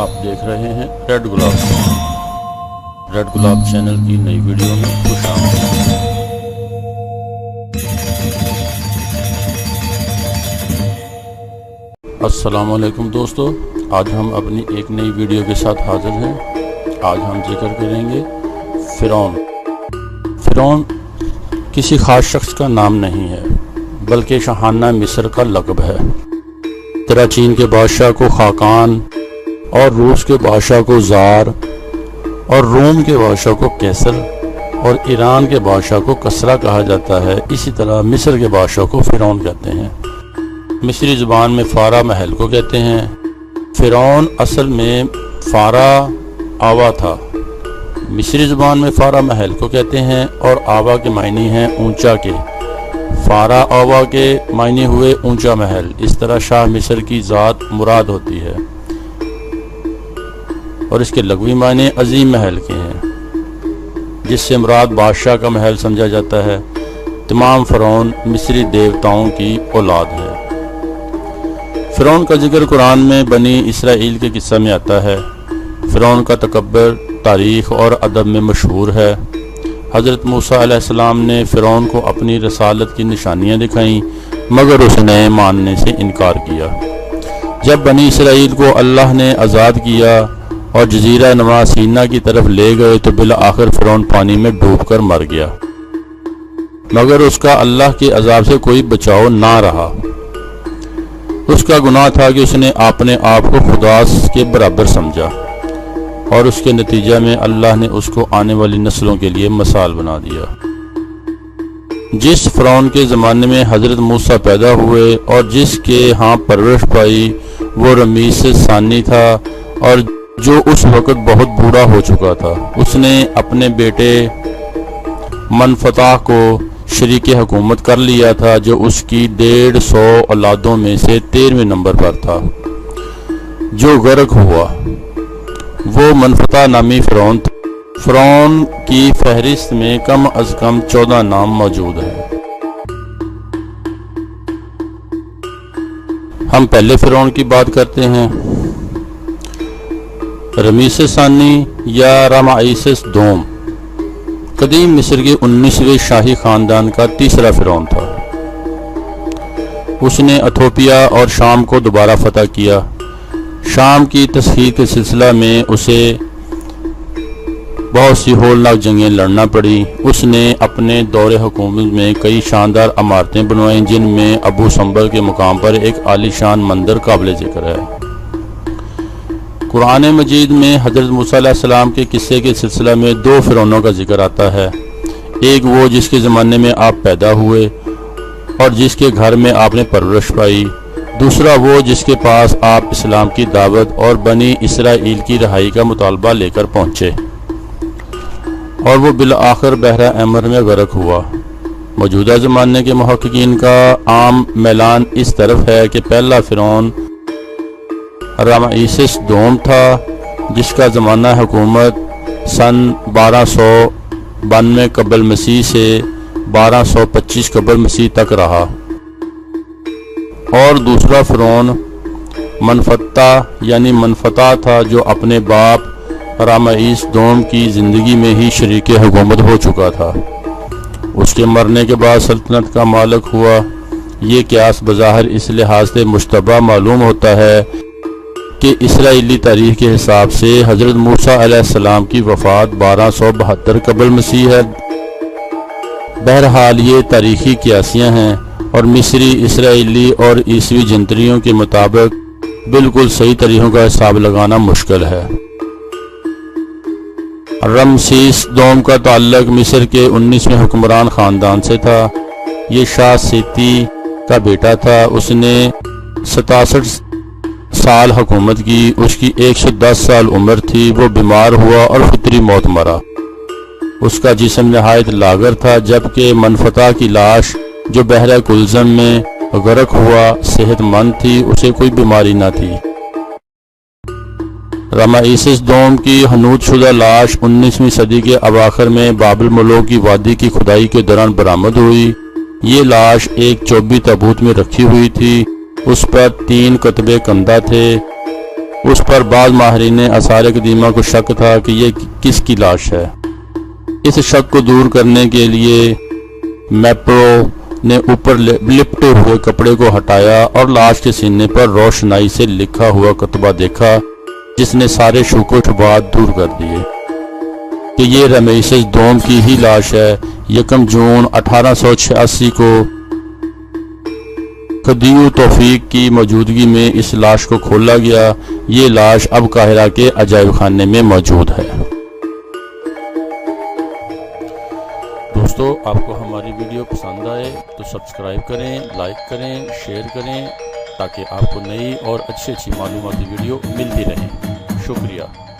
आप देख रहे हैं रेड गुलाब चैनल की नई वीडियो में खुश आमदीद। अस्सलाम वालेकुम दोस्तों, आज हम अपनी एक नई वीडियो के साथ हाजिर हैं। आज हम जिक्र करेंगे फ़िरौन किसी ख़ास शख्स का नाम नहीं है, बल्कि शाहाना मिस्र का लक़ब है। तरह चीन के बादशाह को खाकान और रूस के बादशाह को ज़ार और रोम के बादशाह को कैसर और ईरान के बादशाह को कसरा कहा जाता है। इसी तरह मिस्र के बादशाह को फ़िरौन कहते हैं। मिस्री ज़ुबान में फ़ारा महल को कहते हैं। फ़िरौन असल में फ़ारा आवा था। मिस्री ज़ुबान में फ़ारा महल को कहते हैं और आवा के मायने हैं ऊंचा के। फ़ारा आवा के मायने हुए ऊंचा महल। इस तरह शाह मिस्र की ज़ात मुराद होती है और इसके लग़वी मायने अजीम महल के हैं, जिससे मुराद बादशाह का महल समझा जाता है। तमाम फ़िरौन मिस्री देवताओं की औलाद है। फ़िरौन का जिक्र कुरान में बनी इसराइल के किस्सा में आता है। फ़िरौन का तकब्बर तारीख़ और अदब में मशहूर है। हज़रत मूसा अलैहिस्सलाम ने फ़िरौन को अपनी रसालत की निशानियाँ दिखाईं, मगर उसने मानने से इनकार किया। जब बनी इसराइल को अल्लाह ने आज़ाद किया और जज़ीरा नुमा सीना की तरफ ले गए तो बिल आखिर फ़िरौन पानी में डूबकर मर गया, मगर उसका अल्लाह के अज़ाब से कोई बचाव ना रहा। उसका गुनाह था कि उसने अपने आप को खुदा के बराबर समझा और उसके नतीजा में अल्लाह ने उसको आने वाली नस्लों के लिए मिसाल बना दिया। जिस फ़िरौन के ज़माने में हज़रत मूसा पैदा हुए और जिसके यहाँ परवरिश पाई वो रमीसेस सानी था और जो उस वक़्त बहुत बूढ़ा हो चुका था। उसने अपने बेटे मनफताह को शरीके हुकूमत कर लिया था, जो उसकी 150 औलादों में से 13वें नंबर पर था। जो गर्क हुआ वो मनफता नामी फ़िरौन था। फ़िरौन की फहरिस्त में कम अज़ कम 14 नाम मौजूद हैं। हम पहले फ़िरौन की बात करते हैं। रमीसेस सानी या रामाइसेस दोम कदीम मिस्र के 19वें शाही ख़ानदान का तीसरा फ़िरौन था। उसने इथोपिया और शाम को दोबारा फतह किया। शाम की तस्हीर के सिलसिला में उसे बहुत सी होलनाक जंगें लड़ना पड़ी। उसने अपने दौरे हुकूमत में कई शानदार इमारतें बनवाईं, जिनमें अबू संबर के मुकाम पर एक आलीशान मंदिर काबिल ज़िक्र है। कुरान मजीद में हज़रत मूसा अलैहिस्सलाम के किस्से के सिलसिला में 2 फ़िरौनों का जिक्र आता है। एक वो जिसके ज़माने में आप पैदा हुए और जिसके घर में आपने परवरिश पाई। दूसरा वो जिसके पास आप इस्लाम की दावत और बनी इसराइल की रहाई का मुतालबा लेकर पहुँचे और वो बिल आखिर बहरा अहमर में गर्क हुआ। मौजूदा ज़माने के मुहक्किकीन का आम मैलान इस तरफ है कि पहला फ़िरौन रामाइसेस दोम था, जिसका ज़माना हुकूमत सन 1292 कबल मसीह से 1225 कबल मसीह तक रहा। और दूसरा फ़िरौन मनफता यानी मनफता था, जो अपने बाप रामाइस दोम की ज़िंदगी में ही शरीके हुकूमत हो चुका था। उसके मरने के बाद सल्तनत का मालिक हुआ। ये क्यास बज़ाहिर इस लिहाज से मुश्तबा मालूम होता है कि इसराइली तारीख़ के हिसाब से हज़रत मूसा अलैहिस्सलाम की वफ़ात 1272 कबल मसीह है। बहरहाल ये तारीख़ी क्यासियाँ हैं और मिस्री, इसराइली और ईसवी जंतरियों के मुताबिक बिल्कुल सही तरीक़ों का हिसाब लगाना मुश्किल है। रमसीस दोम का ताल्लुक मिस्र के 19वें हुक्मरान ख़ानदान से था। ये शाह सेती का बेटा था। उसने 67 साल हुकूमत की। उसकी 110 साल उम्र थी। वो बीमार हुआ और फितरी मौत मरा। उसका जिस्म नहायत लागर था, जबकि मनफता की लाश जो बहरा कुलज़म में गर्क हुआ सेहतमंद थी, उसे कोई बीमारी न थी। रामाइसेस दोम की हनूद शुदा लाश 19वीं सदी के अवाखिर में बाबिल मलोक की वादी की खुदाई के दौरान बरामद हुई। ये लाश एक चौबी ताबूत में रखी हुई थी। उस पर 3 कतबे कंधा थे। اس پر بعض ماہرین آثار قدیمہ کو شک تھا کہ یہ کس کی لاش ہے۔ اس شک کو دور کرنے کے لیے میپرو نے اوپر لپٹے ہوئے کپڑے کو ہٹایا اور لاش کے سینے پر روشنائی سے لکھا ہوا کتبہ دیکھا، جس نے سارے شک و شبہات دور کر دیے کہ یہ رمیسس دوم کی ہی لاش ہے۔ 1 جون 1886 کو خدیو توفیق کی موجودگی میں اس لاش کو کھولا گیا۔ یہ لاش اب قاہرہ کے عجائب خانے میں موجود ہے۔ دوستو، آپ کو ہماری ویڈیو پسند آئے تو سبسکرائب کریں، لائک کریں، شیئر کریں، تاکہ آپ کو نئی اور اچھی معلوماتی ویڈیو ملتی رہیں۔ شکریہ۔